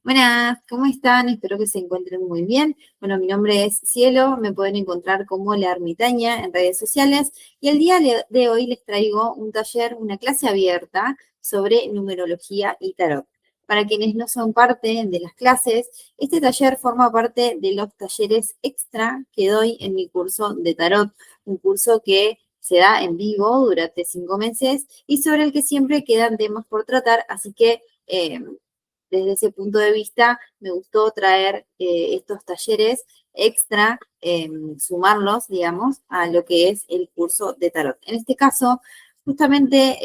Buenas, ¿cómo están? Espero que se encuentren muy bien. Bueno, mi nombre es Cielo, me pueden encontrar como La Ermitaña en redes sociales y el día de hoy les traigo un taller, una clase abierta sobre numerología y tarot. Para quienes no son parte de las clases, este taller forma parte de los talleres extra que doy en mi curso de tarot, un curso que se da en vivo durante 5 meses y sobre el que siempre quedan temas por tratar, así que desde ese punto de vista, me gustó traer estos talleres extra, sumarlos, digamos, a lo que es el curso de tarot. En este caso, justamente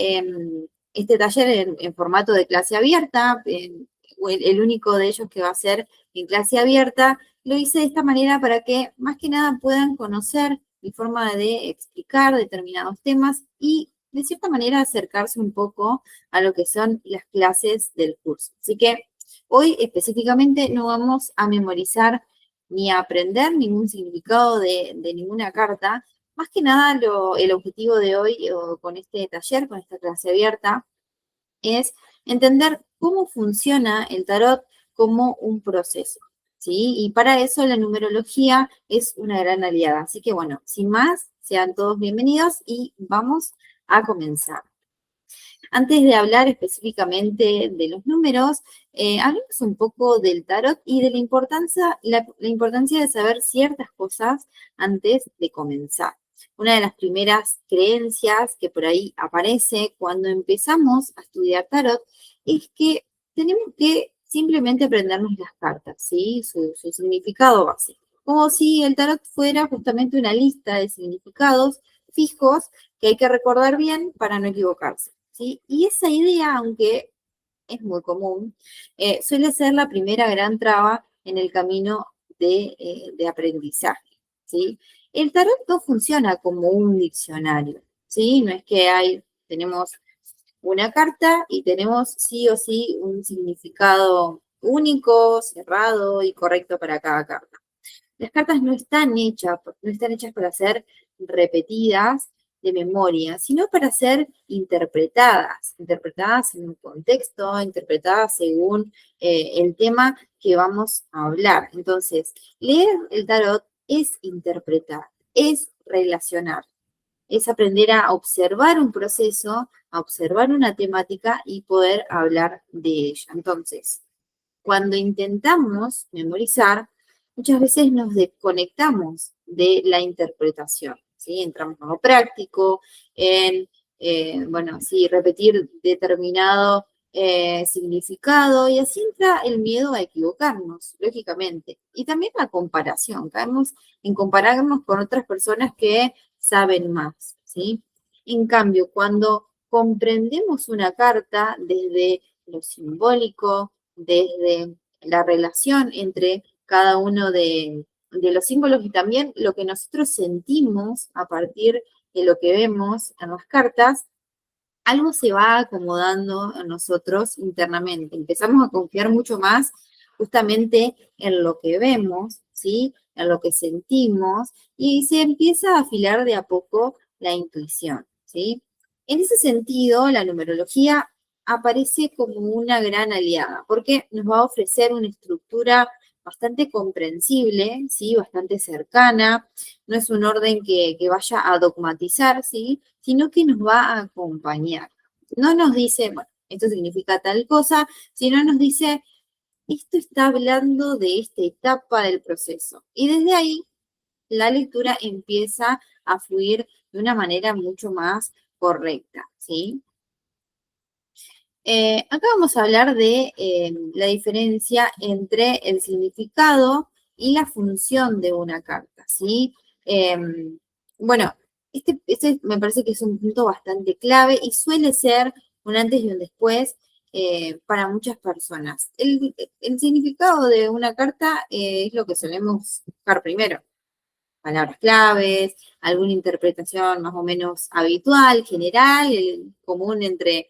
este taller en formato de clase abierta, el único de ellos que va a ser en clase abierta, lo hice de esta manera para que más que nada puedan conocer mi forma de explicar determinados temas y de cierta manera acercarse un poco a lo que son las clases del curso. Así que hoy específicamente no vamos a memorizar ni a aprender ningún significado de ninguna carta. Más que nada, el objetivo de hoy con este taller, con esta clase abierta, es entender cómo funciona el tarot como un proceso, ¿sí? Y para eso la numerología es una gran aliada. Así que bueno, sin más, sean todos bienvenidos y vamos a comenzar. Antes de hablar específicamente de los números, hablemos un poco del tarot y de la importancia de saber ciertas cosas antes de comenzar. Una de las primeras creencias que por ahí aparece cuando empezamos a estudiar tarot es que tenemos que simplemente aprendernos las cartas, ¿sí? Su significado básico. Como si el tarot fuera justamente una lista de significados fijos que hay que recordar bien para no equivocarse, ¿sí? Y esa idea, aunque es muy común, suele ser la primera gran traba en el camino de aprendizaje, ¿sí? El tarot no funciona como un diccionario, ¿sí? No es que tenemos una carta y tenemos sí o sí un significado único, cerrado y correcto para cada carta. Las cartas no están hechas para ser repetidas de memoria, sino para ser interpretadas en un contexto, interpretadas según el tema que vamos a hablar. Entonces, leer el tarot es interpretar, es relacionar, es aprender a observar un proceso, a observar una temática y poder hablar de ella. Entonces, cuando intentamos memorizar, muchas veces nos desconectamos de la interpretación, ¿sí? Entramos en lo práctico, en, bueno, sí, repetir determinado significado y así entra el miedo a equivocarnos, lógicamente. Y también la comparación, caemos en compararnos con otras personas que saben más, ¿sí? En cambio, cuando comprendemos una carta desde lo simbólico, desde la relación entre cada uno de los símbolos y también lo que nosotros sentimos a partir de lo que vemos en las cartas, algo se va acomodando a nosotros internamente. Empezamos a confiar mucho más justamente en lo que vemos, ¿sí? En lo que sentimos y se empieza a afilar de a poco la intuición, ¿sí? En ese sentido, la numerología aparece como una gran aliada porque nos va a ofrecer una estructura bastante comprensible, ¿sí? Bastante cercana, no es un orden que vaya a dogmatizar, ¿sí? Sino que nos va a acompañar. No nos dice, bueno, esto significa tal cosa, sino nos dice, esto está hablando de esta etapa del proceso. Y desde ahí la lectura empieza a fluir de una manera mucho más correcta, ¿sí? Acá vamos a hablar de la diferencia entre el significado y la función de una carta, ¿sí? Bueno, este me parece que es un punto bastante clave y suele ser un antes y un después para muchas personas. El significado de una carta es lo que solemos buscar primero. Palabras claves, alguna interpretación más o menos habitual, general, común entre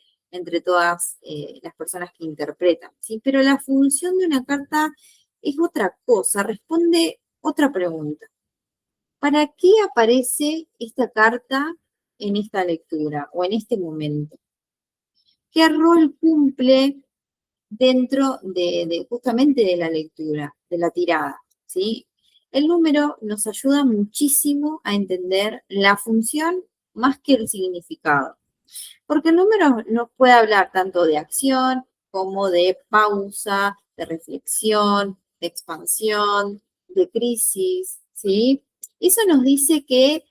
todas las personas que interpretan, ¿sí? Pero la función de una carta es otra cosa, responde otra pregunta. ¿Para qué aparece esta carta en esta lectura o en este momento? ¿Qué rol cumple dentro justamente de la lectura, de la tirada, ¿sí? El número nos ayuda muchísimo a entender la función más que el significado, porque el número nos puede hablar tanto de acción como de pausa, de reflexión, de expansión, de crisis, ¿sí? Eso nos dice que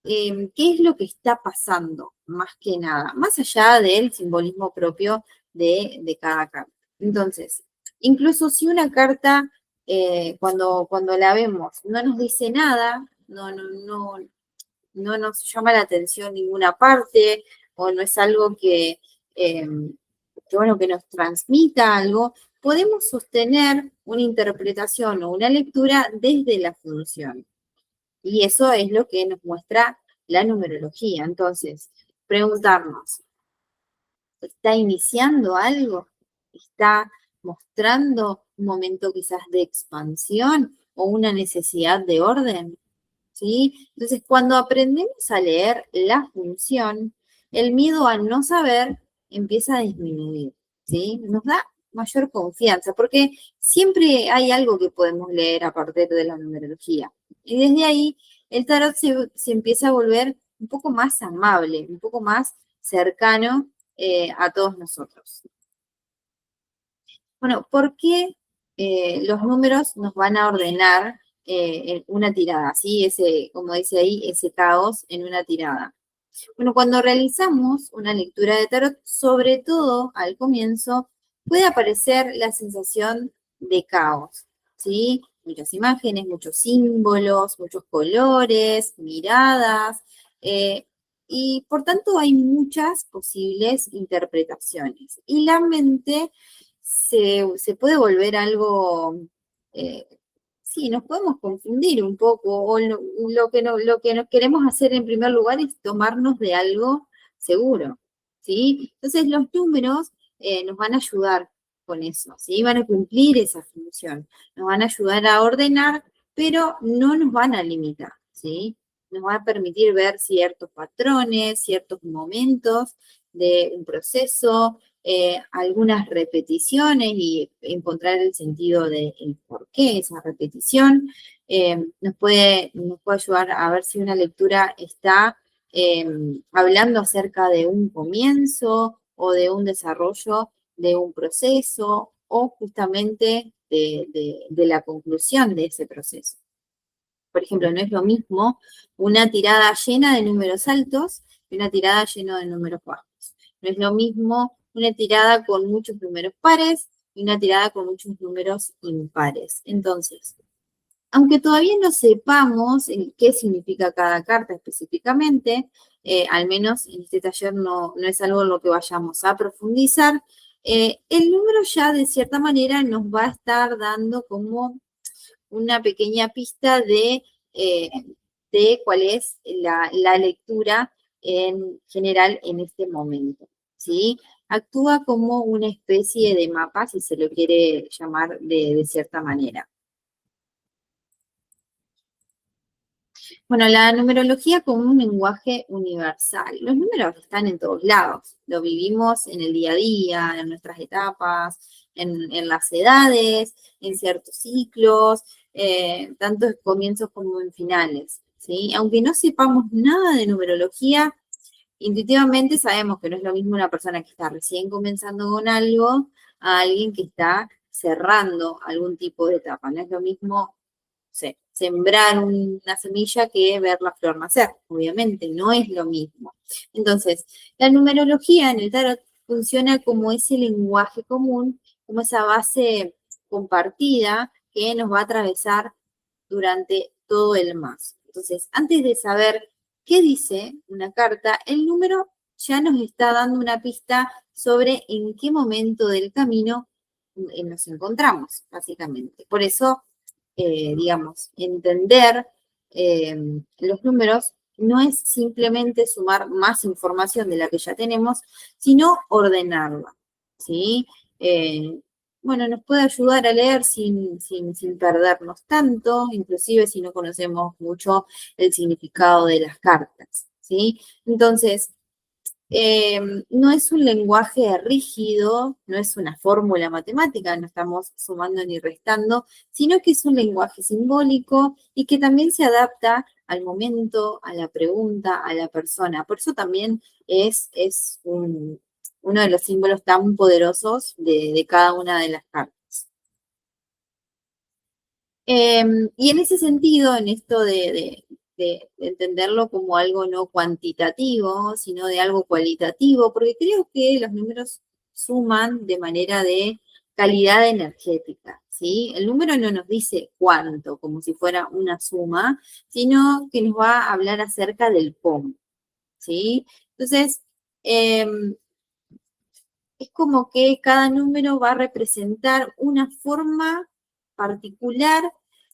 qué es lo que está pasando, más que nada, más allá del simbolismo propio de cada carta. Entonces, incluso si una carta, cuando la vemos, no nos dice nada, no nos llama la atención ninguna parte, o no es algo eh, bueno, que nos transmita algo, podemos sostener una interpretación o una lectura desde la función. Y eso es lo que nos muestra la numerología. Entonces, preguntarnos, ¿está iniciando algo? ¿Está mostrando un momento quizás de expansión o una necesidad de orden? ¿Sí? Entonces, cuando aprendemos a leer la función, el miedo a no saber empieza a disminuir, ¿sí? Nos da mayor confianza, porque siempre hay algo que podemos leer a partir de la numerología. Y desde ahí, el tarot se empieza a volver un poco más amable, un poco más cercano a todos nosotros. Bueno, ¿por qué los números nos van a ordenar en una tirada? ¿Sí? Ese, como dice ahí, ese caos en una tirada. Bueno, cuando realizamos una lectura de tarot, sobre todo al comienzo, puede aparecer la sensación de caos, ¿sí? Muchas imágenes, muchos símbolos, muchos colores, miradas, eh, y por tanto hay muchas posibles interpretaciones. Y la mente se puede volver algo, eh, sí, nos podemos confundir un poco, o lo que nos queremos hacer en primer lugar es tomarnos de algo seguro, ¿sí? Entonces los números nos van a ayudar con eso, ¿sí? Van a cumplir esa función, nos van a ayudar a ordenar, pero no nos van a limitar, ¿sí? Nos va a permitir ver ciertos patrones, ciertos momentos de un proceso, algunas repeticiones y encontrar el sentido del por qué esa repetición. Nos puede ayudar a ver si una lectura está hablando acerca de un comienzo o de un desarrollo de un proceso o justamente de la conclusión de ese proceso. Por ejemplo, no es lo mismo una tirada llena de números altos que una tirada llena de números bajos. No es lo mismo una tirada con muchos números pares y una tirada con muchos números impares. Entonces, aunque todavía no sepamos qué significa cada carta específicamente, al menos en este taller no es algo en lo que vayamos a profundizar, el número ya de cierta manera nos va a estar dando como una pequeña pista eh, de cuál es la lectura en general en este momento, ¿sí? Actúa como una especie de mapa, si se lo quiere llamar de cierta manera. Bueno, la numerología como un lenguaje universal. Los números están en todos lados. Lo vivimos en el día a día, en nuestras etapas, en las edades, en ciertos ciclos, tanto en comienzos como en finales, ¿sí? Aunque no sepamos nada de numerología, intuitivamente sabemos que no es lo mismo una persona que está recién comenzando con algo a alguien que está cerrando algún tipo de etapa. No es lo mismo sembrar una semilla que ver la flor nacer. Obviamente, no es lo mismo. Entonces, la numerología en el tarot funciona como ese lenguaje común, como esa base compartida que nos va a atravesar durante todo el mazo. Entonces, antes de saber qué dice una carta, el número ya nos está dando una pista sobre en qué momento del camino nos encontramos, básicamente. Por eso digamos, entender los números no es simplemente sumar más información de la que ya tenemos, sino ordenarla, ¿sí? Bueno, nos puede ayudar a leer sin perdernos tanto, inclusive si no conocemos mucho el significado de las cartas, ¿sí? Entonces, No es un lenguaje rígido, no es una fórmula matemática, no estamos sumando ni restando, sino que es un lenguaje simbólico y que también se adapta al momento, a la pregunta, a la persona. Por eso también es uno de los símbolos tan poderosos de cada una de las cartas. Y en ese sentido, en esto de entenderlo como algo no cuantitativo, sino de algo cualitativo, porque creo que los números suman de manera de calidad energética, ¿sí? El número no nos dice cuánto, como si fuera una suma, sino que nos va a hablar acerca del cómo, ¿sí? Entonces, es como que cada número va a representar una forma particular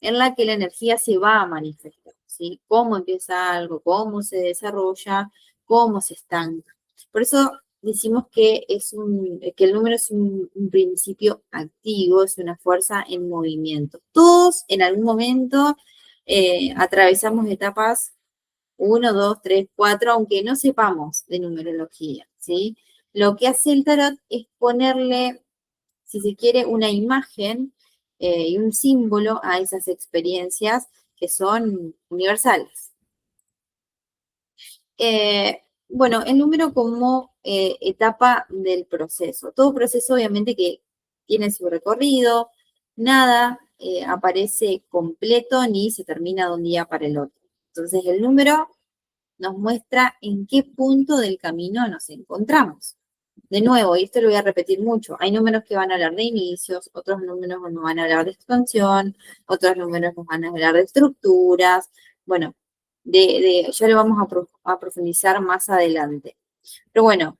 en la que la energía se va a manifestar, ¿sí? Cómo empieza algo, cómo se desarrolla, cómo se estanca. Por eso decimos que que el número es un principio activo, es una fuerza en movimiento. Todos en algún momento atravesamos etapas 1, 2, 3, 4, aunque no sepamos de numerología, ¿sí? Lo que hace el tarot es ponerle, si se quiere, una imagen y un símbolo a esas experiencias que son universales. Bueno, el número como etapa del proceso. Todo proceso obviamente que tiene su recorrido, nada aparece completo ni se termina de un día para el otro. Entonces el número nos muestra en qué punto del camino nos encontramos. De nuevo, y esto lo voy a repetir mucho, hay números que van a hablar de inicios, otros números nos van a hablar de expansión, otros números nos van a hablar de estructuras, bueno, ya lo vamos a profundizar más adelante. Pero bueno,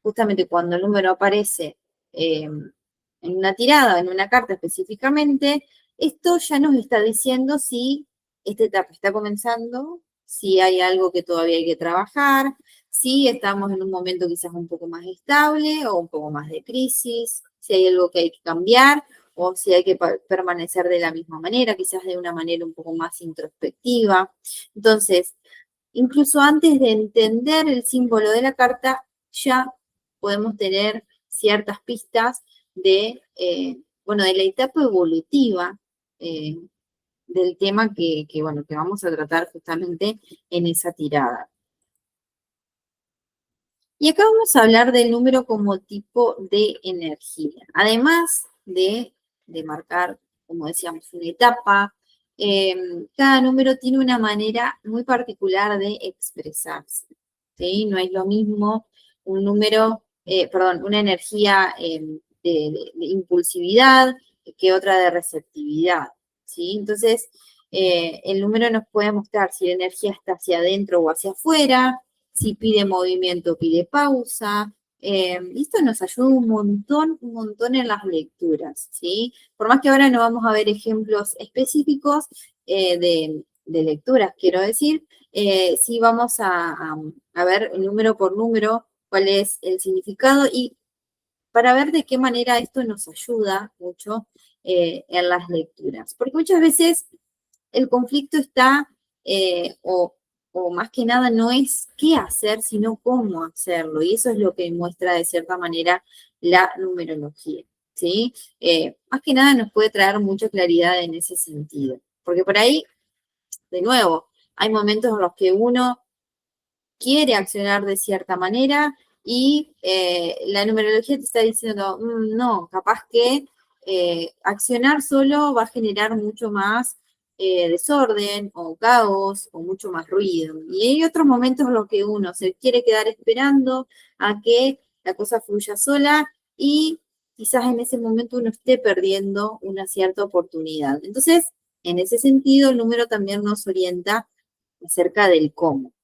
justamente cuando el número aparece en una tirada, en una carta específicamente, esto ya nos está diciendo si esta etapa está comenzando, si hay algo que todavía hay que trabajar, si estamos en un momento quizás un poco más estable o un poco más de crisis, si hay algo que hay que cambiar o si hay que permanecer de la misma manera, quizás de una manera un poco más introspectiva. Entonces, incluso antes de entender el símbolo de la carta, ya podemos tener ciertas pistas bueno, de la etapa evolutiva del tema bueno, que vamos a tratar justamente en esa tirada. Y acá vamos a hablar del número como tipo de energía. Además de marcar, como decíamos, una etapa, cada número tiene una manera muy particular de expresarse, ¿sí? No es lo mismo un número, perdón, una energía de impulsividad que otra de receptividad, ¿sí? Entonces, el número nos puede mostrar si la energía está hacia adentro o hacia afuera, si pide movimiento, pide pausa. Esto nos ayuda un montón en las lecturas, ¿sí? Por más que ahora no vamos a ver ejemplos específicos de lecturas, quiero decir, sí vamos a ver número por número cuál es el significado y para ver de qué manera esto nos ayuda mucho en las lecturas. Porque muchas veces el conflicto está, o más que nada no es qué hacer, sino cómo hacerlo. Y eso es lo que muestra de cierta manera la numerología, ¿sí? Más que nada nos puede traer mucha claridad en ese sentido. Porque por ahí, de nuevo, hay momentos en los que uno quiere accionar de cierta manera y la numerología te está diciendo, no, capaz que accionar solo va a generar mucho más desorden o caos o mucho más ruido. Y hay otros momentos en los que uno se quiere quedar esperando a que la cosa fluya sola y quizás en ese momento uno esté perdiendo una cierta oportunidad. Entonces, en ese sentido, el número también nos orienta acerca del cómo.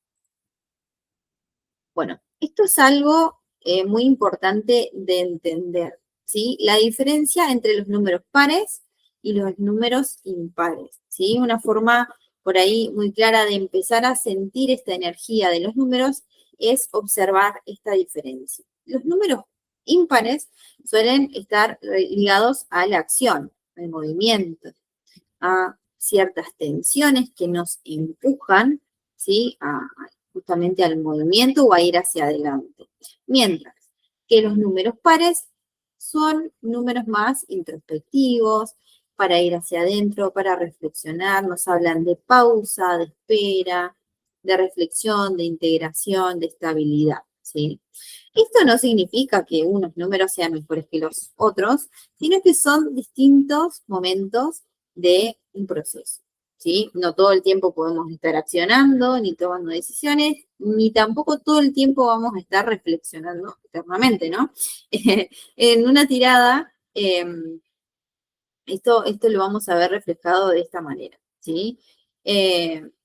Bueno, esto es algo muy importante de entender, ¿sí? La diferencia entre los números pares y los números impares, ¿sí? Una forma por ahí muy clara de empezar a sentir esta energía de los números es observar esta diferencia. Los números impares suelen estar ligados a la acción, al movimiento, a ciertas tensiones que nos empujan, ¿sí? A justamente al movimiento o a ir hacia adelante. Mientras que los números pares son números más introspectivos, para ir hacia adentro, para reflexionar, nos hablan de pausa, de espera, de reflexión, de integración, de estabilidad, ¿sí? Esto no significa que unos números sean mejores que los otros, sino que son distintos momentos de un proceso, ¿sí? No todo el tiempo podemos estar accionando, ni tomando decisiones, ni tampoco todo el tiempo vamos a estar reflexionando eternamente, ¿no? En una tirada, esto lo vamos a ver reflejado de esta manera, ¿sí?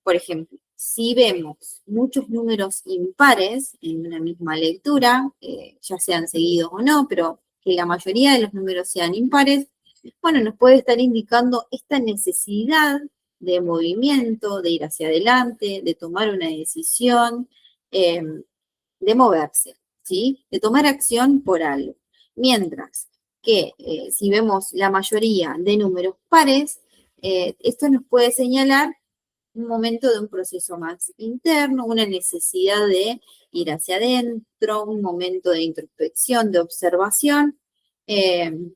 Por ejemplo, si vemos muchos números impares en una misma lectura, ya sean seguidos o no, pero que la mayoría de los números sean impares, bueno, nos puede estar indicando esta necesidad de movimiento, de ir hacia adelante, de tomar una decisión, de moverse, ¿sí? De tomar acción por algo. Mientras que si vemos la mayoría de números pares, esto nos puede señalar un momento de un proceso más interno, una necesidad de ir hacia adentro, un momento de introspección, de observación,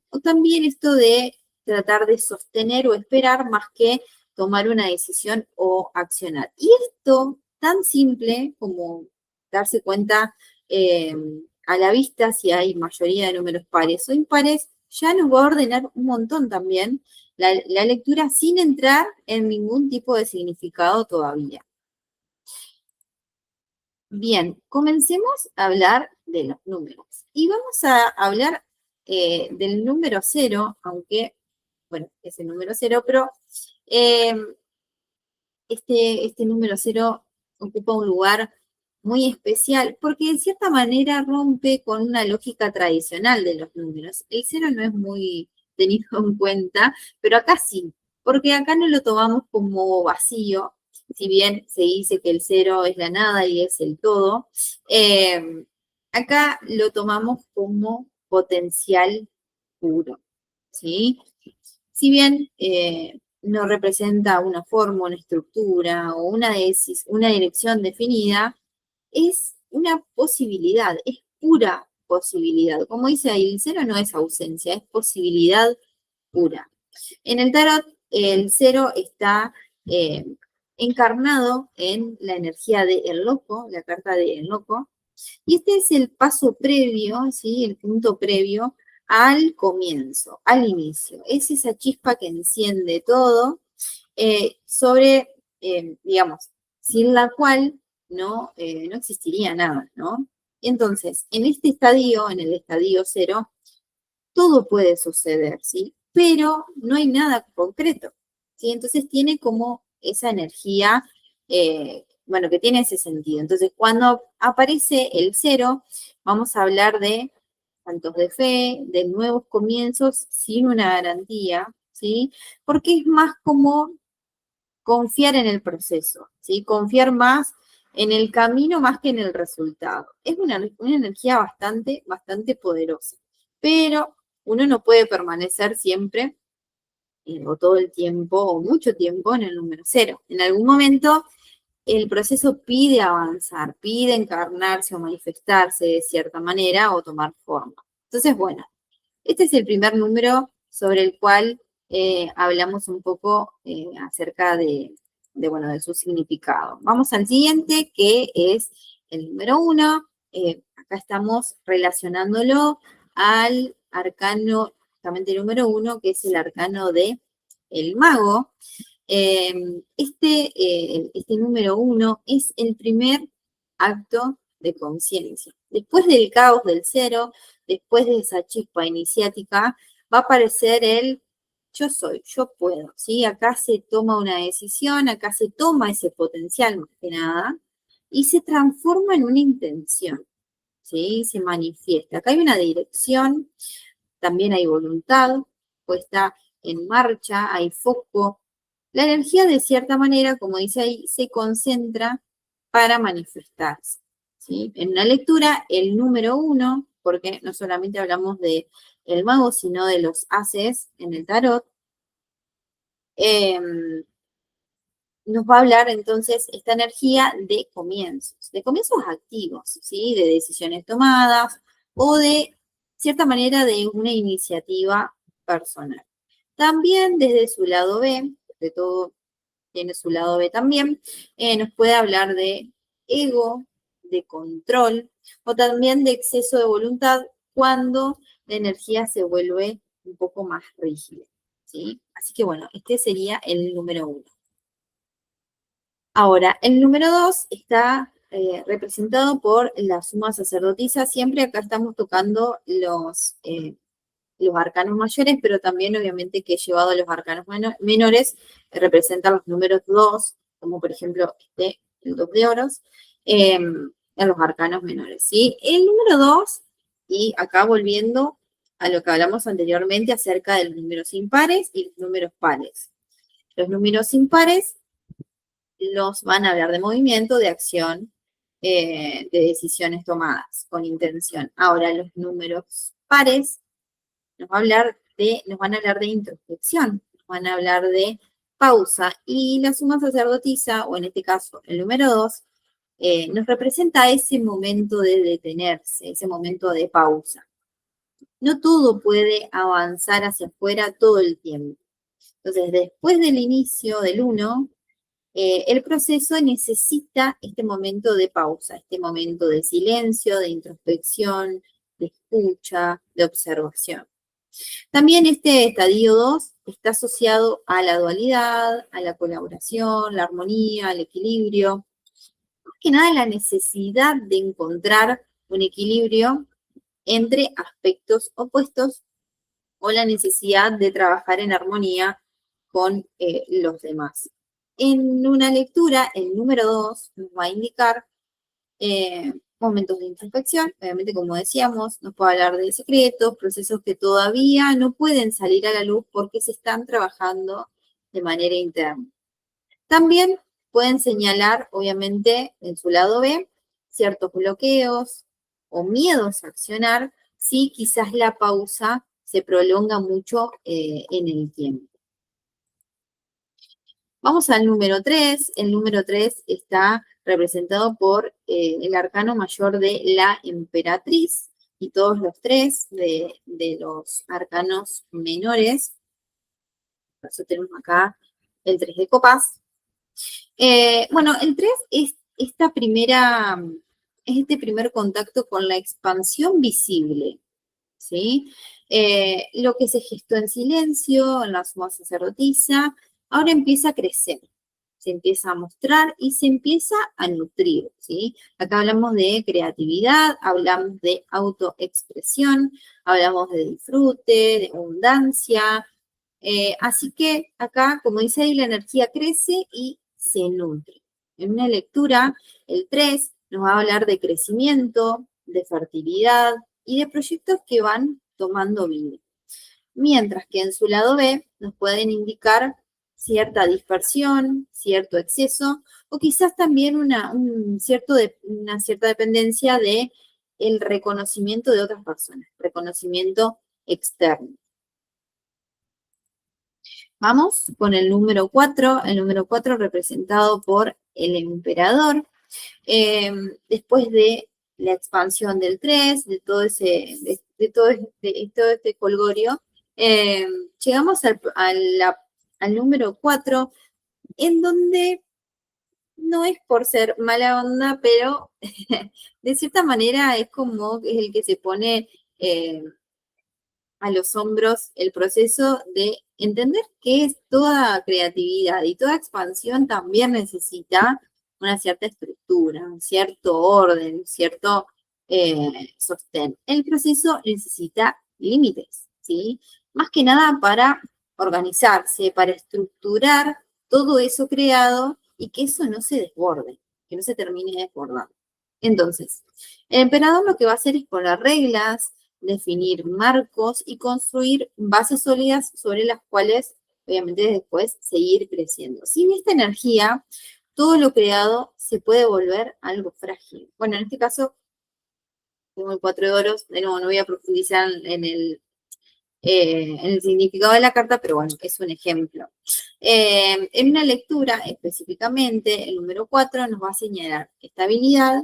o también esto de tratar de sostener o esperar más que tomar una decisión o accionar. Y esto, tan simple como darse cuenta eh, a la vista si hay mayoría de números pares o impares, ya nos va a ordenar un montón también la lectura sin entrar en ningún tipo de significado todavía. Bien, comencemos a hablar de los números. Y vamos a hablar del número 0, aunque, bueno, es el número 0, pero eh, este número 0 ocupa un lugar muy especial porque de cierta manera rompe con una lógica tradicional de los números. El 0 no es muy tenido en cuenta, pero acá sí, porque acá no lo tomamos como vacío, si bien se dice que el 0 es la nada y es el todo, acá lo tomamos como potencial puro, ¿sí? Si bien no representa una forma, una estructura o una dirección definida, es una posibilidad, es pura posibilidad. Como dice ahí, el 0 no es ausencia, es posibilidad pura. En el tarot, el 0 está eh, encarnado en la energía de El Loco, la carta de El Loco, y este es el paso previo, ¿sí? El punto previo al comienzo, al inicio. Es esa chispa que enciende todo digamos, sin la cual no existiría nada, ¿no? Entonces, en este estadio, en el estadio 0, todo puede suceder, ¿sí? Pero no hay nada concreto, ¿sí? Entonces tiene como esa energía, bueno, que tiene ese sentido. Entonces, cuando aparece el 0, vamos a hablar de saltos de fe, de nuevos comienzos sin una garantía, ¿sí? Porque es más como confiar en el proceso, ¿sí? Confiar más en el camino más que en el resultado. Es una energía bastante poderosa, pero uno no puede permanecer siempre o todo el tiempo o mucho tiempo en el número 0. En algún momento el proceso pide avanzar, pide encarnarse o manifestarse de cierta manera o tomar forma. Entonces, bueno, este es el primer número sobre el cual hablamos un poco acerca bueno, de su significado. Vamos al siguiente, que es el número 1. Acá estamos relacionándolo al arcano, justamente el número 1, que es el arcano de el mago. Este número 1 es el primer acto de conciencia. Después del caos del 0, después de esa chispa iniciática, va a aparecer el yo soy, yo puedo, ¿sí? Acá se toma una decisión, acá se toma ese potencial más que nada y se transforma en una intención, ¿sí? Se manifiesta. Acá hay una dirección, también hay voluntad puesta en marcha, hay foco. La energía, de cierta manera, como dice ahí, se concentra para manifestarse, ¿sí? En una lectura, el número 1, porque no solamente hablamos de el mago, sino de los haces en el tarot, nos va a hablar entonces esta energía de comienzos activos, ¿sí? De decisiones tomadas o de cierta manera de una iniciativa personal. También desde su lado B, de todo tiene su lado B también, nos puede hablar de ego, de control o también de exceso de voluntad cuando la energía se vuelve un poco más rígida, ¿sí? Así que bueno, este sería el número 1. Ahora, el número 2 está representado por la suma sacerdotisa. Siempre acá estamos tocando los arcanos mayores, pero también obviamente que llevado a los arcanos menores, representan los números 2, como por ejemplo el 2 de oros, en los arcanos menores, ¿sí? El número 2, y acá volviendo a lo que hablamos anteriormente acerca de los números impares y los números pares. Los números impares los van a hablar de movimiento, de acción, de decisiones tomadas con intención. Ahora, los números pares nos van a hablar de introspección, nos van a hablar de pausa, y la suma sacerdotisa, o en este caso el número 2, nos representa ese momento de detenerse, ese momento de pausa. No todo puede avanzar hacia afuera todo el tiempo. Entonces, después del inicio del 1, el proceso necesita este momento de pausa, este momento de silencio, de introspección, de escucha, de observación. También este estadio 2 está asociado a la dualidad, a la colaboración, la armonía, el equilibrio. Más que nada la necesidad de encontrar un equilibrio entre aspectos opuestos o la necesidad de trabajar en armonía con los demás. En una lectura, el número 2 nos va a indicar momentos de introspección, obviamente como decíamos, nos puede hablar de secretos, procesos que todavía no pueden salir a la luz porque se están trabajando de manera interna. También pueden señalar, obviamente, en su lado B, ciertos bloqueos o miedos a accionar si quizás la pausa se prolonga mucho en el tiempo. Vamos al número 3. El número 3 está representado por el arcano mayor de la emperatriz y todos los 3 de los arcanos menores. Por eso tenemos acá el 3 de copas. Bueno, el 3 es este primer contacto con la expansión visible, ¿sí? Lo que se gestó en silencio, en la suma sacerdotisa, ahora empieza a crecer, se empieza a mostrar y se empieza a nutrir, ¿sí? Acá hablamos de creatividad, hablamos de autoexpresión, hablamos de disfrute, de abundancia. Así que acá, como dice ahí, la energía crece y se nutre. En una lectura, el 3 nos va a hablar de crecimiento, de fertilidad y de proyectos que van tomando vida. Mientras que en su lado B nos pueden indicar cierta dispersión, cierto exceso, o quizás también una cierta dependencia de el reconocimiento de otras personas, reconocimiento externo. Vamos con el número 4 representado por el emperador. Después de la expansión del 3, de todo este colgorio, llegamos al número 4, en donde no es por ser mala onda, pero de cierta manera es como el que se pone a los hombros el proceso de entender que es toda creatividad y toda expansión también necesita una cierta estructura, un cierto orden, cierto sostén. El proceso necesita límites, ¿sí? Más que nada para organizarse, para estructurar todo eso creado y que eso no se desborde, que no se termine desbordando. Entonces, el emperador lo que va a hacer es poner reglas, definir marcos y construir bases sólidas sobre las cuales, obviamente, después seguir creciendo. Sin esta energía, todo lo creado se puede volver algo frágil. Bueno, en este caso, tengo el 4 de oros, de nuevo, no voy a profundizar en el significado de la carta, pero bueno, es un ejemplo. En una lectura específicamente, el número 4 nos va a señalar estabilidad,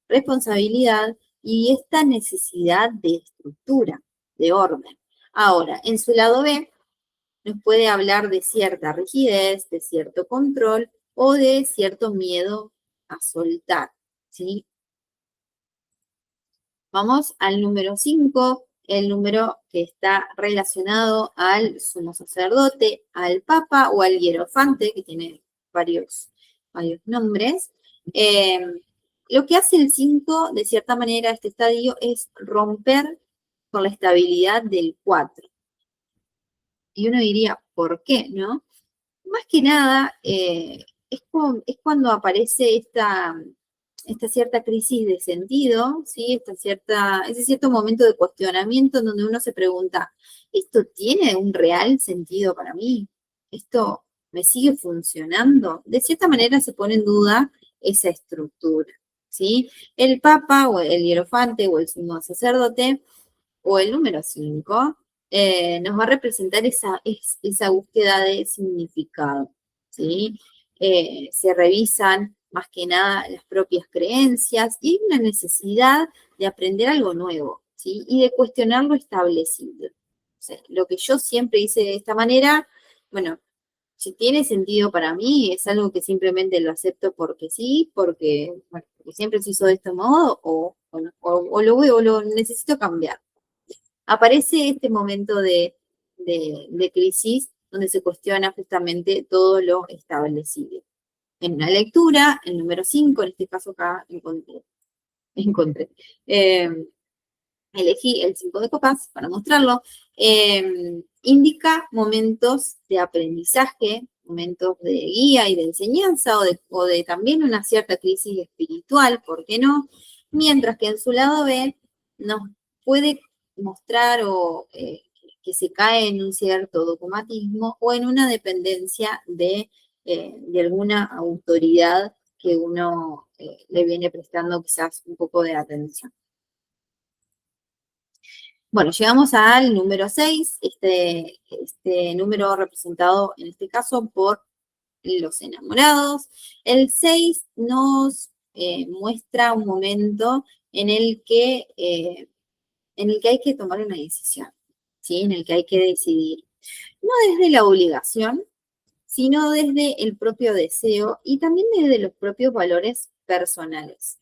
responsabilidad y esta necesidad de estructura, de orden. Ahora, en su lado B, nos puede hablar de cierta rigidez, de cierto control o de cierto miedo a soltar, ¿sí? Vamos al número 5, el número que está relacionado al sumo sacerdote, al papa o al hierofante, que tiene varios nombres. Lo que hace el 5, de cierta manera, este estadio, es romper con la estabilidad del 4. Y uno diría, ¿por qué? ¿No? Más que nada, es cuando aparece esta cierta crisis de sentido, ¿sí? Ese cierto momento de cuestionamiento en donde uno se pregunta, ¿esto tiene un real sentido para mí? ¿Esto me sigue funcionando? De cierta manera se pone en duda esa estructura, ¿sí? El Papa o el hierofante o el sumo sacerdote o el número 5 nos va a representar esa búsqueda de significado, ¿sí? Se revisan más que nada las propias creencias y hay una necesidad de aprender algo nuevo, ¿sí? Y de cuestionar lo establecido. O sea, lo que yo siempre hice de esta manera, bueno, si tiene sentido para mí, es algo que simplemente lo acepto porque sí, porque, bueno, porque siempre se hizo de este modo, o lo necesito cambiar. Aparece este momento de crisis donde se cuestiona justamente todo lo establecido. En una lectura, el número 5, en este caso acá encontré. Elegí el 5 de copas para mostrarlo. Indica momentos de aprendizaje, momentos de guía y de enseñanza o de también una cierta crisis espiritual, ¿por qué no? Mientras que en su lado B nos puede mostrar que se cae en un cierto dogmatismo o en una dependencia de alguna autoridad que uno le viene prestando quizás un poco de atención. Bueno, llegamos al número 6, este número representado en este caso por los enamorados. El 6 nos muestra un momento en el que hay que tomar una decisión, ¿sí? En el que hay que decidir. No desde la obligación, sino desde el propio deseo y también desde los propios valores personales.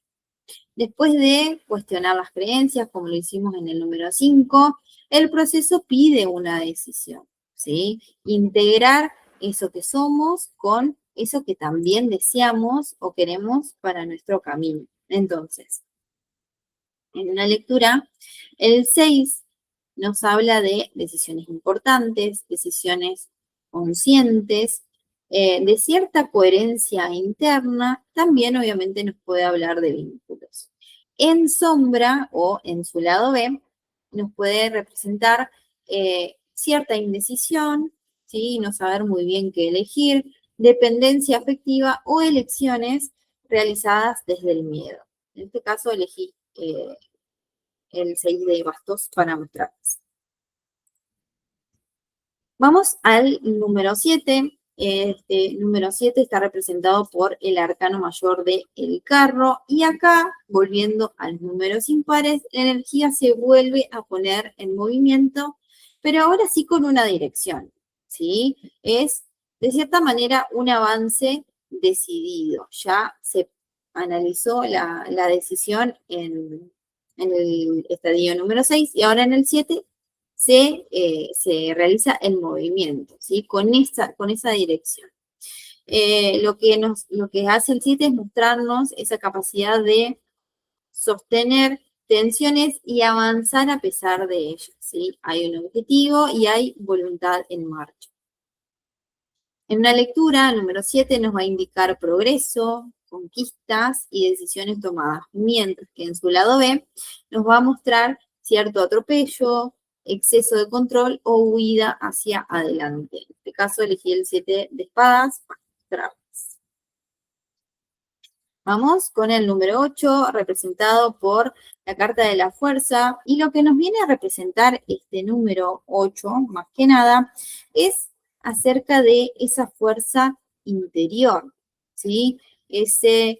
Después de cuestionar las creencias, como lo hicimos en el número 5, el proceso pide una decisión, ¿sí? Integrar eso que somos con eso que también deseamos o queremos para nuestro camino. Entonces, en una lectura, el 6 nos habla de decisiones importantes, decisiones conscientes, de cierta coherencia interna, también obviamente nos puede hablar de vínculos. En sombra o en su lado B, nos puede representar cierta indecisión, ¿sí? No saber muy bien qué elegir, dependencia afectiva o elecciones realizadas desde el miedo. En este caso elegí el 6 de bastos para mostrarles. Vamos al número 7. Este número 7 está representado por el arcano mayor de el carro. Y acá, volviendo a los números impares, la energía se vuelve a poner en movimiento, pero ahora sí con una dirección, ¿sí? Es, de cierta manera, un avance decidido. Ya se analizó la decisión en el estadio número 6 y ahora en el 7 se realiza el movimiento, ¿sí? Con esa dirección. Lo que hace el 7 es mostrarnos esa capacidad de sostener tensiones y avanzar a pesar de ellas, ¿sí? Hay un objetivo y hay voluntad en marcha. En una lectura, el número 7 nos va a indicar progreso, conquistas y decisiones tomadas, mientras que en su lado B nos va a mostrar cierto atropello, exceso de control o huida hacia adelante. En este caso elegí el 7 de espadas para mostrarles. Vamos con el número 8, representado por la carta de la fuerza, y lo que nos viene a representar este número 8, más que nada, es acerca de esa fuerza interior, ¿sí? Esa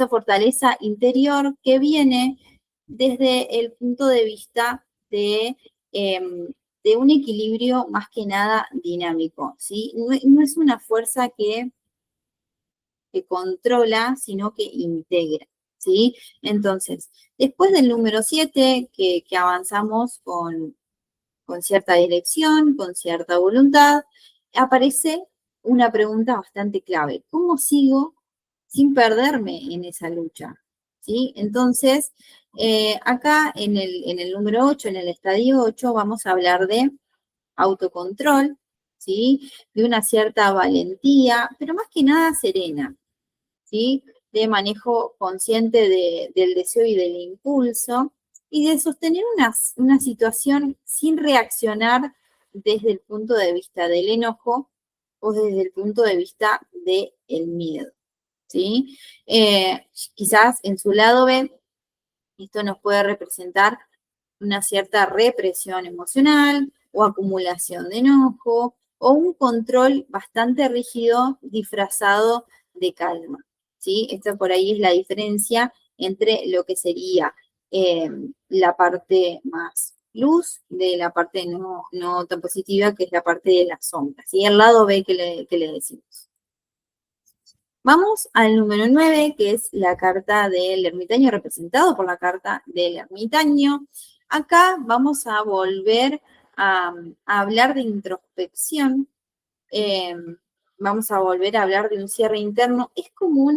fortaleza interior que viene desde el punto de vista de un equilibrio más que nada dinámico, ¿sí? No es una fuerza que controla, sino que integra, ¿sí? Entonces, después del número 7, que avanzamos con cierta dirección, con cierta voluntad, aparece una pregunta bastante clave. ¿Cómo sigo sin perderme en esa lucha? ¿Sí? Entonces, acá en el número 8, en el estadio 8, vamos a hablar de autocontrol, ¿sí? De una cierta valentía, pero más que nada serena, ¿sí? De manejo consciente del deseo y del impulso, y de sostener una situación sin reaccionar desde el punto de vista del enojo o desde el punto de vista del miedo, ¿sí? Quizás en su lado B, esto nos puede representar una cierta represión emocional o acumulación de enojo o un control bastante rígido disfrazado de calma, ¿sí? Esta por ahí es la diferencia entre lo que sería la parte más luz de la parte no tan positiva, que es la parte de las sombras, ¿sí? El lado B que le decimos. Vamos al número 9, que es la carta del ermitaño, representado por la carta del ermitaño. Acá vamos a volver a hablar de introspección. Vamos a volver a hablar de un cierre interno. Es como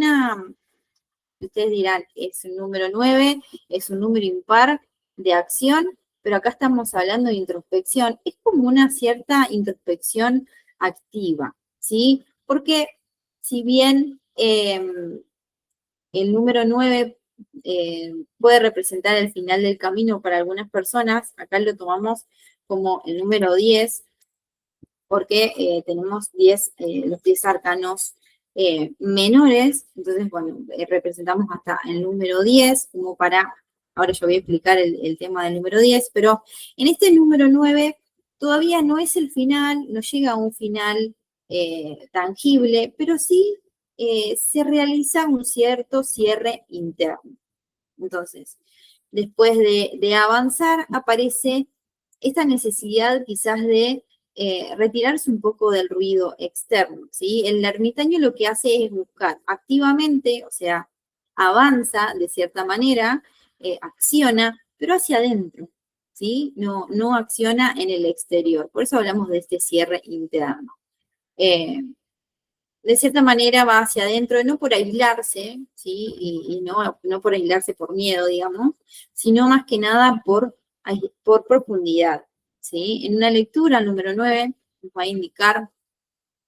ustedes dirán, es un número 9, es un número impar de acción, pero acá estamos hablando de introspección. Es como una cierta introspección activa, ¿sí? Porque si bien el número 9 puede representar el final del camino para algunas personas, acá lo tomamos como el número 10, porque tenemos los 10 arcanos menores, entonces, bueno, representamos hasta el número 10, como ahora yo voy a explicar el tema del número 10, pero en este número 9 todavía no es el final, no llega a un final tangible, pero sí se realiza un cierto cierre interno. Entonces, después de avanzar, aparece esta necesidad quizás de retirarse un poco del ruido externo, ¿sí? El ermitaño lo que hace es buscar activamente, o sea, avanza de cierta manera, acciona, pero hacia adentro, ¿sí? No acciona en el exterior. Por eso hablamos de este cierre interno. De cierta manera va hacia adentro, no por aislarse, ¿sí? Y no por aislarse por miedo, digamos, sino más que nada por profundidad, ¿sí? En una lectura, el número 9, nos va a indicar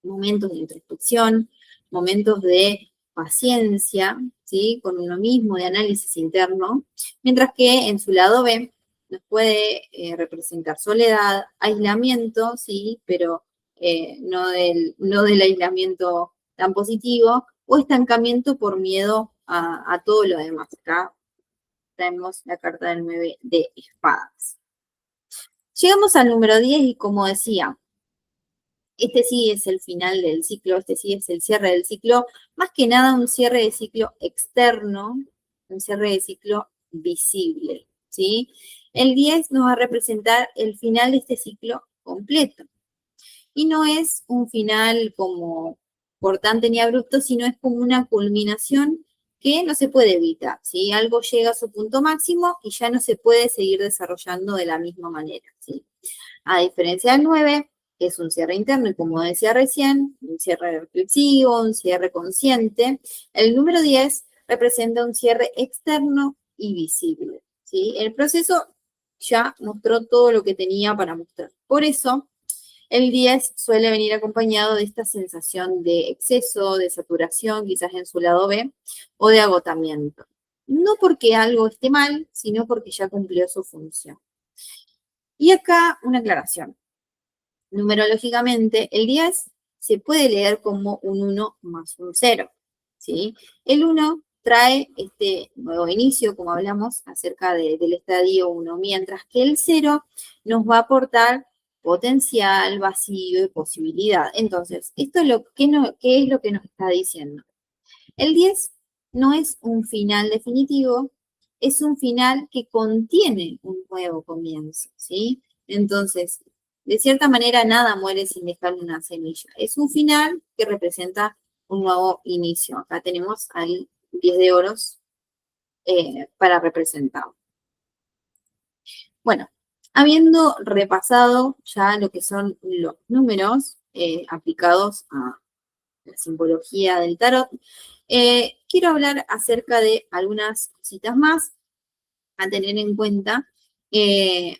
momentos de introspección, momentos de paciencia, ¿sí? Con uno mismo, de análisis interno, mientras que en su lado B nos puede representar soledad, aislamiento, ¿sí? Pero no del aislamiento tan positivo, o estancamiento por miedo a todo lo demás. Acá tenemos la carta del 9 de espadas. Llegamos al número 10 y como decía, este sí es el final del ciclo, este sí es el cierre del ciclo, más que nada un cierre de ciclo externo, un cierre de ciclo visible, ¿sí? El 10 nos va a representar el final de este ciclo completo. Y no es un final como cortante ni abrupto, sino es como una culminación que no se puede evitar, ¿sí? Algo llega a su punto máximo y ya no se puede seguir desarrollando de la misma manera, ¿sí? A diferencia del 9, que es un cierre interno, y como decía recién, un cierre reflexivo, un cierre consciente, el número 10 representa un cierre externo y visible, ¿sí? El proceso ya mostró todo lo que tenía para mostrar. Por eso, el 10 suele venir acompañado de esta sensación de exceso, de saturación, quizás en su lado B, o de agotamiento. No porque algo esté mal, sino porque ya cumplió su función. Y acá una aclaración. Numerológicamente, el 10 se puede leer como un 1 más un 0, ¿sí? El 1 trae este nuevo inicio, como hablamos, acerca del estadio 1, mientras que el 0 nos va a aportar potencial, vacío y posibilidad. Entonces, esto es ¿qué es lo que nos está diciendo? El 10 no es un final definitivo, es un final que contiene un nuevo comienzo, ¿sí? Entonces, de cierta manera, nada muere sin dejar una semilla. Es un final que representa un nuevo inicio. Acá tenemos al 10 de oros para representarlo. Bueno, habiendo repasado ya lo que son los números aplicados a la simbología del tarot, quiero hablar acerca de algunas cositas más a tener en cuenta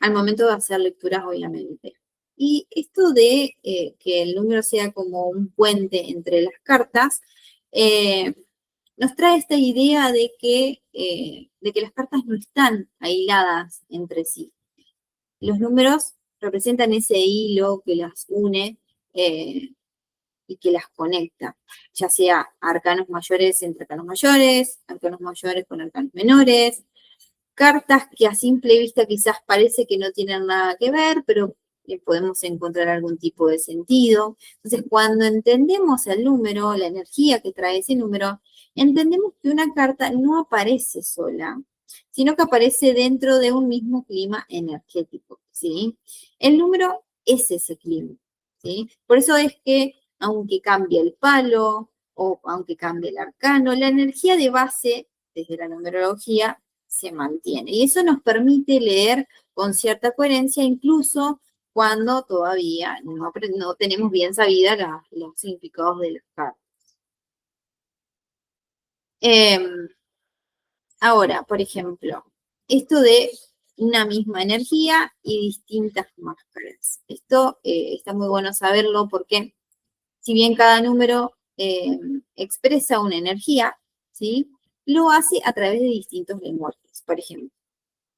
al momento de hacer lecturas, obviamente. Y esto de que el número sea como un puente entre las cartas, nos trae esta idea de que las cartas no están aisladas entre sí. Los números representan ese hilo que las une y que las conecta, ya sea arcanos mayores entre arcanos mayores con arcanos menores, cartas que a simple vista quizás parece que no tienen nada que ver, pero podemos encontrar algún tipo de sentido. Entonces, cuando entendemos el número, la energía que trae ese número, entendemos que una carta no aparece sola, sino que aparece dentro de un mismo clima energético, ¿sí? El número es ese clima, ¿sí? Por eso es que, aunque cambie el palo o aunque cambie el arcano, la energía de base, desde la numerología, se mantiene. Y eso nos permite leer con cierta coherencia, incluso cuando todavía no tenemos bien sabida los significados de las cartas. Ahora, por ejemplo, esto de una misma energía y distintas máscaras. Esto está muy bueno saberlo porque si bien cada número expresa una energía, ¿sí? Lo hace a través de distintos lenguajes. Por ejemplo,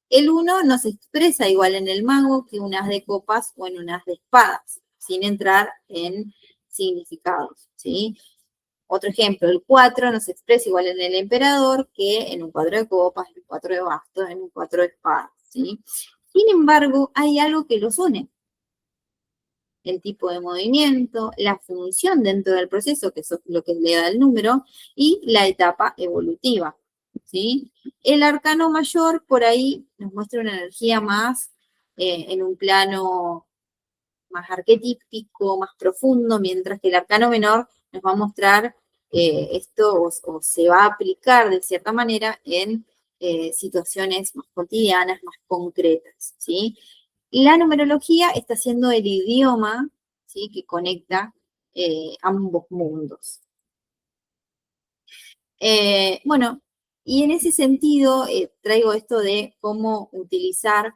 el 1 no se expresa igual en el mago que un as de copas o en un as de espadas, sin entrar en significados, ¿sí? Otro ejemplo, el 4 no se expresa igual en el emperador que en un 4 de copas, en un 4 de bastos, en un 4 de espadas, ¿sí? Sin embargo, hay algo que los une. El tipo de movimiento, la función dentro del proceso, que es lo que le da el número, y la etapa evolutiva, ¿sí? El arcano mayor por ahí nos muestra una energía más en un plano más arquetípico, más profundo, mientras que el arcano menor nos va a mostrar esto o se va a aplicar de cierta manera en situaciones más cotidianas, más concretas, ¿sí? La numerología está siendo el idioma, ¿sí? Que conecta ambos mundos. Bueno, y en ese sentido traigo esto de cómo utilizar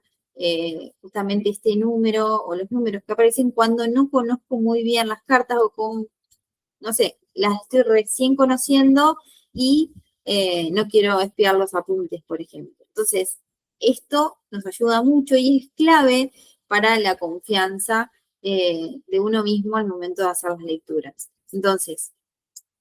justamente este número o los números que aparecen cuando no conozco muy bien las cartas o con, no sé, las estoy recién conociendo y no quiero espiar los apuntes, por ejemplo. Entonces, esto nos ayuda mucho y es clave para la confianza de uno mismo al momento de hacer las lecturas. Entonces,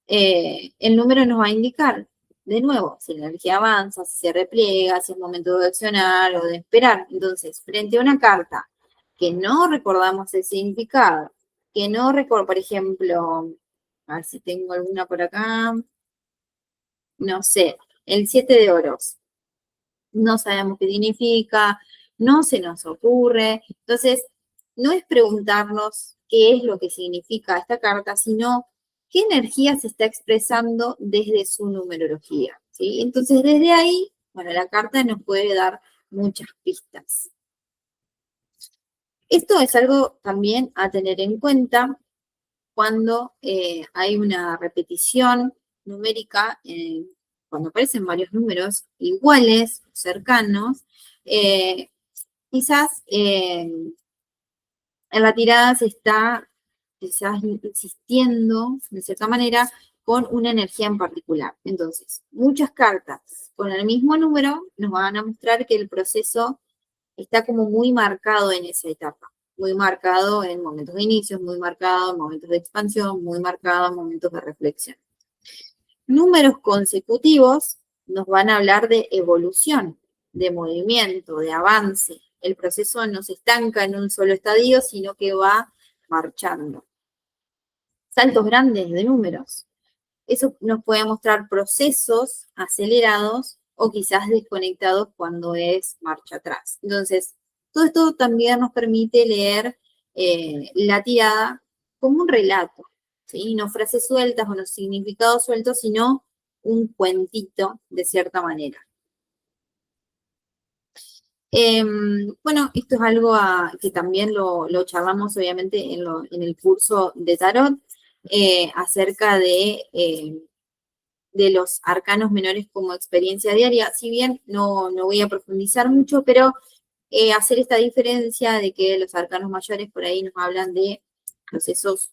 el número nos va a indicar, de nuevo, si la energía avanza, si se repliega, si es momento de accionar o de esperar. Entonces, frente a una carta que no recordamos el significado, que no recuerdo, por ejemplo, a ver si tengo alguna por acá, no sé, el 7 de oros. No sabemos qué significa, no se nos ocurre. Entonces, no es preguntarnos qué es lo que significa esta carta, sino qué energía se está expresando desde su numerología, ¿sí? Entonces, desde ahí, bueno, la carta nos puede dar muchas pistas. Esto es algo también a tener en cuenta cuando hay una repetición numérica, cuando aparecen varios números iguales, cercanos, quizás en la tirada se está quizás insistiendo, de cierta manera, con una energía en particular. Entonces, muchas cartas con el mismo número nos van a mostrar que el proceso está como muy marcado en esa etapa, muy marcado en momentos de inicio, muy marcado en momentos de expansión, muy marcado en momentos de reflexión. Números consecutivos nos van a hablar de evolución, de movimiento, de avance, el proceso no se estanca en un solo estadio, sino que va marchando. Saltos grandes de números. Eso nos puede mostrar procesos acelerados o quizás desconectados cuando es marcha atrás. Entonces, todo esto también nos permite leer la tirada como un relato, ¿sí? No frases sueltas o no significados sueltos, sino un cuentito de cierta manera. Bueno, esto es algo que también lo charlamos obviamente en el curso de Tarot, acerca de los arcanos menores como experiencia diaria. Si bien no voy a profundizar mucho, pero hacer esta diferencia de que los arcanos mayores por ahí nos hablan de procesos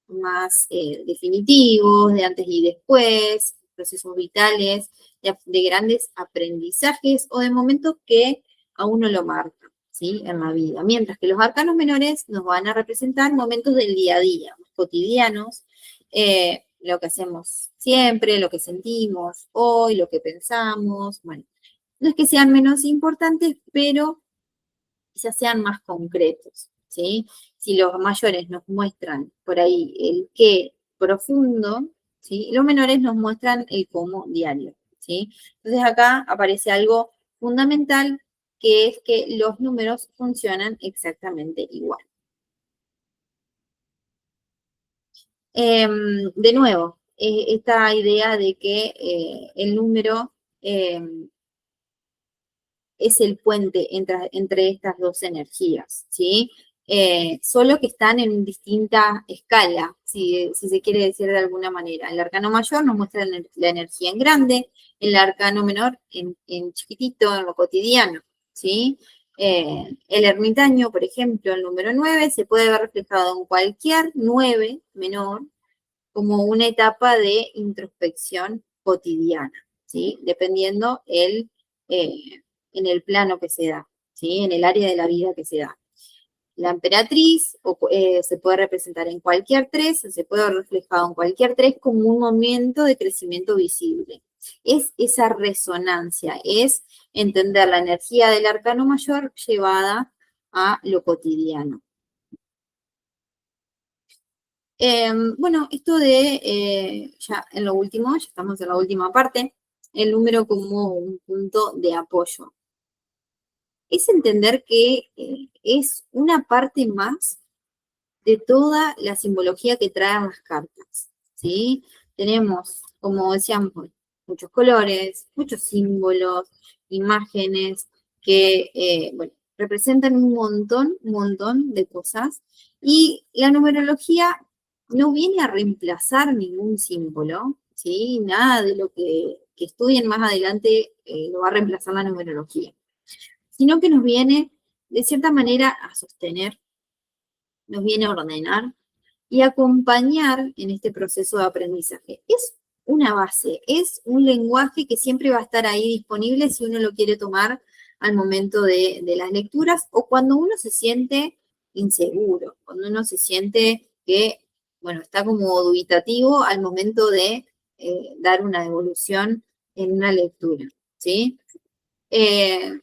más definitivos, de antes y después, procesos vitales, de grandes aprendizajes o de momentos que a uno lo marcan, ¿sí? En la vida. Mientras que los arcanos menores nos van a representar momentos del día a día, más cotidianos, lo que hacemos siempre, lo que sentimos hoy, lo que pensamos, bueno, no es que sean menos importantes, pero quizás sean más concretos, ¿sí? Si los mayores nos muestran por ahí el qué profundo, ¿sí? Los menores nos muestran el cómo diario, ¿sí? Entonces acá aparece algo fundamental, que es que los números funcionan exactamente igual. De nuevo, esta idea de que el número es el puente entre estas dos energías, ¿sí? Solo que están en distinta escala, si se quiere decir de alguna manera. El arcano mayor nos muestra la energía en grande, el arcano menor en chiquitito, en lo cotidiano, ¿sí? El ermitaño, por ejemplo, el número 9, se puede ver reflejado en cualquier 9 menor como una etapa de introspección cotidiana, ¿sí? Dependiendo en el plano que se da, ¿sí? En el área de la vida que se da. La emperatriz se puede representar en cualquier 3, se puede ver reflejado en cualquier 3 como un momento de crecimiento visible. Es esa resonancia, es entender la energía del arcano mayor llevada a lo cotidiano. Bueno, esto ya en lo último, ya estamos en la última parte, el número como un punto de apoyo. Es entender que es una parte más de toda la simbología que traen las cartas, ¿sí? Tenemos, como decíamos, muchos colores, muchos símbolos, imágenes que, bueno, representan un montón de cosas. Y la numerología no viene a reemplazar ningún símbolo, ¿sí? Nada de lo que estudien más adelante lo va a reemplazar la numerología, sino que nos viene, de cierta manera, a sostener, nos viene a ordenar y acompañar en este proceso de aprendizaje. Es una base, es un lenguaje que siempre va a estar ahí disponible si uno lo quiere tomar al momento de las lecturas o cuando uno se siente inseguro, cuando uno se siente que, bueno, está como dubitativo al momento de dar una devolución en una lectura, ¿sí? El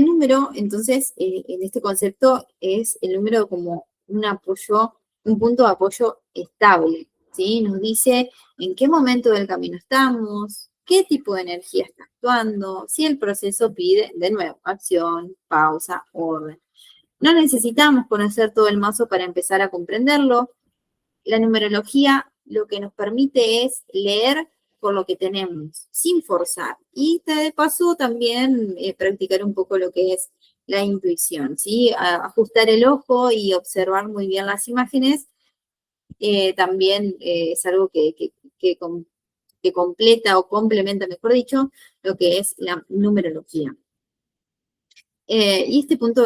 número, entonces, en este concepto es el número como un apoyo, un punto de apoyo estable, ¿sí? Nos dice en qué momento del camino estamos, qué tipo de energía está actuando, si el proceso pide, de nuevo, acción, pausa, orden. No necesitamos conocer todo el mazo para empezar a comprenderlo. La numerología lo que nos permite es leer por lo que tenemos, sin forzar. Y de paso también practicar un poco lo que es la intuición, ¿sí? Ajustar el ojo y observar muy bien las imágenes también es algo que completa o complementa, mejor dicho, lo que es la numerología. Y este punto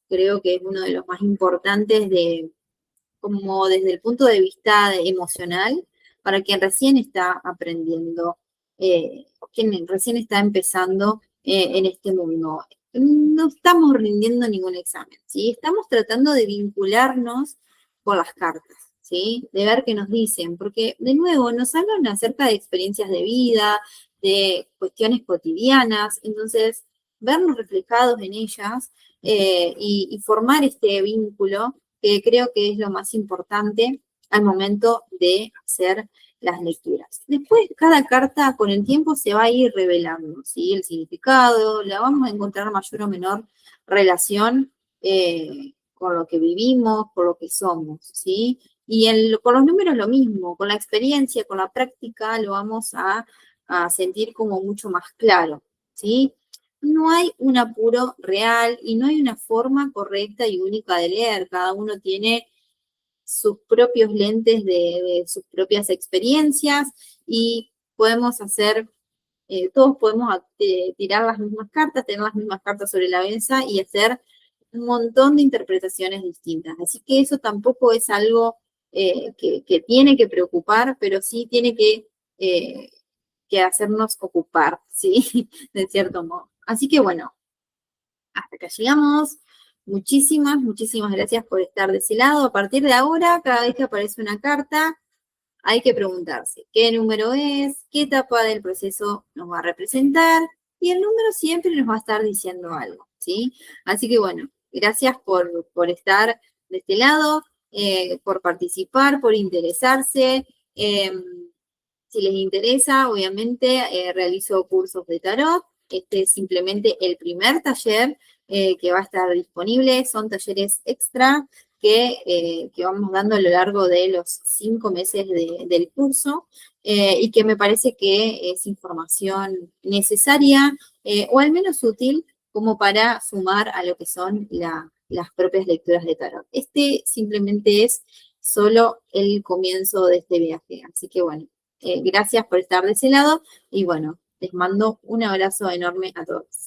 creo que es uno de los más importantes como desde el punto de vista emocional, para quien recién está aprendiendo, quien recién está empezando en este mundo. No estamos rindiendo ningún examen, ¿sí? Estamos tratando de vincularnos con las cartas, ¿sí? De ver qué nos dicen, porque de nuevo nos hablan acerca de experiencias de vida, de cuestiones cotidianas, entonces vernos reflejados en ellas y formar este vínculo que creo que es lo más importante al momento de hacer las lecturas. Después, cada carta con el tiempo se va a ir revelando, ¿sí? El significado, la vamos a encontrar mayor o menor relación con lo que vivimos, con lo que somos, ¿sí? Y con los números lo mismo, con la experiencia, con la práctica, lo vamos a sentir como mucho más claro, ¿sí? No hay un apuro real y no hay una forma correcta y única de leer. Cada uno tiene sus propios lentes de sus propias experiencias y podemos hacer, todos podemos tirar las mismas cartas, tener las mismas cartas sobre la mesa y hacer un montón de interpretaciones distintas. Así que eso tampoco es algo que tiene que preocupar, pero sí tiene que hacernos ocupar, ¿sí? De cierto modo. Así que bueno, hasta acá llegamos. Muchísimas gracias por estar de ese lado. A partir de ahora, cada vez que aparece una carta, hay que preguntarse qué número es, qué etapa del proceso nos va a representar, y el número siempre nos va a estar diciendo algo, ¿sí? Así que bueno, gracias por estar de este lado, por participar, por interesarse. Si les interesa, obviamente, realizo cursos de tarot. Este es simplemente el primer taller que va a estar disponible. Son talleres extra que vamos dando a lo largo de los 5 meses del curso y que me parece que es información necesaria o al menos útil como para sumar a lo que son las propias lecturas de tarot. Este simplemente es solo el comienzo de este viaje. Así que bueno. Gracias por estar de ese lado y bueno, les mando un abrazo enorme a todos.